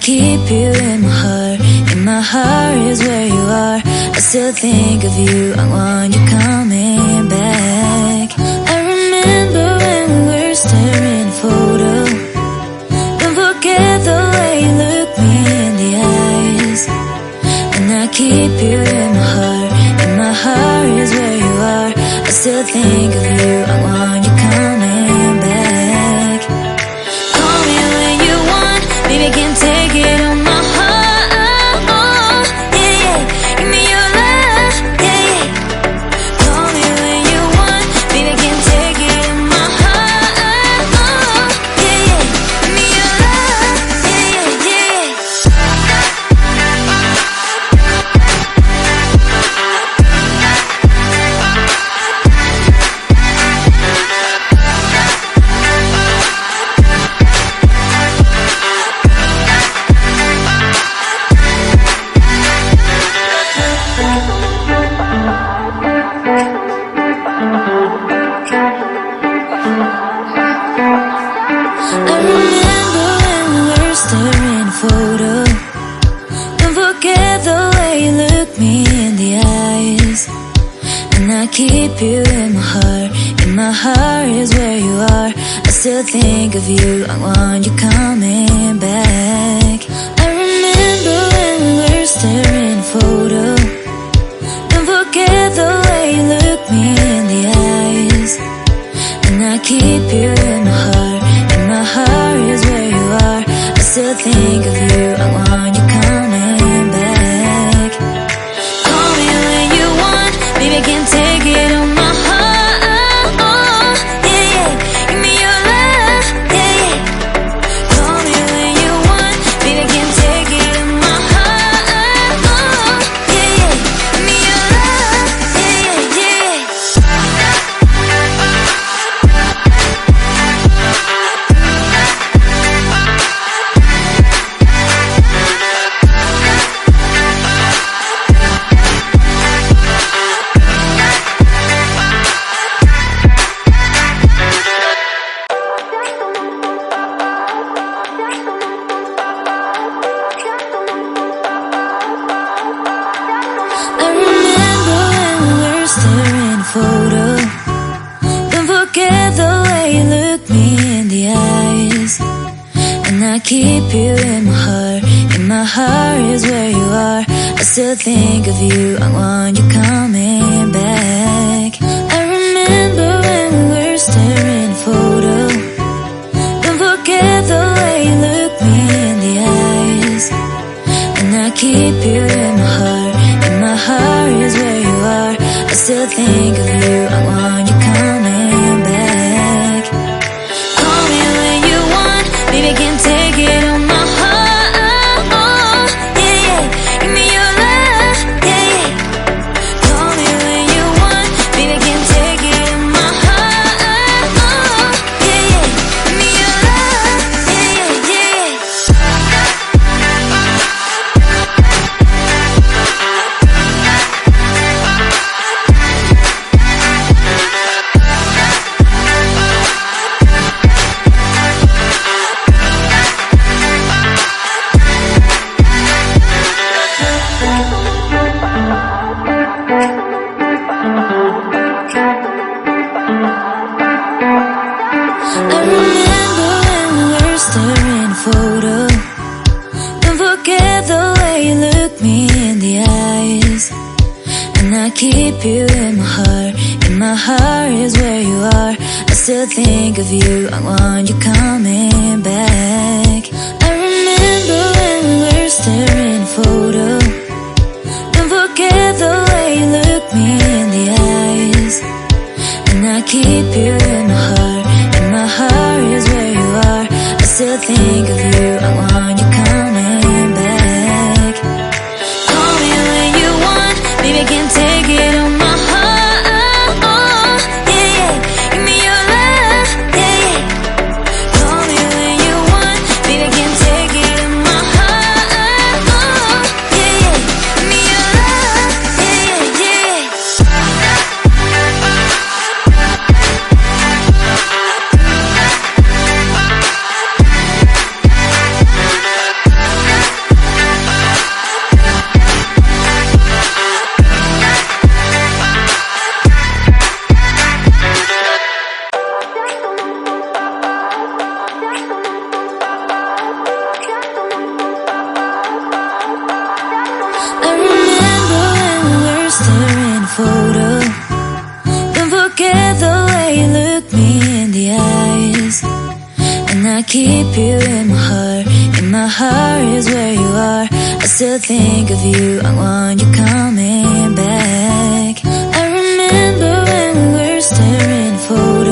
keep you in my heart. In my heart is where you are. I still think of you, I want you coming back. I remember when we were staring at a photo. Don't forget the way you look me in the eyes. And I keep you in my heart. In my heart is where you are. I still think of you, I want you coming back. Call me when you want, baby, can take it on my heart. Yeah, yeah, give me your love, yeah, yeah. Call me when you want, baby, can take it on my heart. Yeah, yeah, give me your love, yeah, yeah, yeah. I remember when we were staring at a photo. Don't forget the way you look me in the eyes. And I keep you in my heart. In my heart is where you are. I still think of you, I want you coming back. I remember when we were staring at a photo. Don't forget the way you look me in the eyes. And I keep you in my heart. In my heart is where you are. I still think of you, I want you coming back. Call me when you want, baby, can take it on my heart. Yeah, yeah, give me your love, yeah, yeah. Call me when you want, baby, can take it on my heart. Yeah, yeah, give me your love, yeah, yeah, yeah. I remember when we were staring at a photo. Don't forget the way you look me in the eyes. And I keep you in my heart. In my heart is where you are. I still think of you, I want you coming back. I remember when we were staring at a photo. Don't forget the way you look me in the eyes. And I keep you in my heart. In my heart is where you are. I still think of you, I want you coming back. Call me when you want, baby, can take it on my heart. Yeah, yeah, give me your love, yeah, yeah. Call me when you want, baby, can take it on my heart. Yeah, yeah, give me your love, yeah, yeah, yeah. I remember when we were staring at a photo. Don't forget the way you look me in the eyes. And I keep you in my heart. In my heart is where you are. I still think of you, I want you coming back. I remember when we were staring at a photo. Don't forget the way you look me in the eyes. And I keep you in my heart. In my heart is where you are. I still think of you, I want you coming back. Call me when you want, baby, can take it on my heart. Yeah, yeah, give me your love, yeah, yeah. Call me when you want, baby, can take it on my heart. Yeah, yeah, give me your love, yeah, yeah, yeah. I keep you in my heart. In my heart is where you are. I still think of you, I want you coming back. I remember when we were staring photos.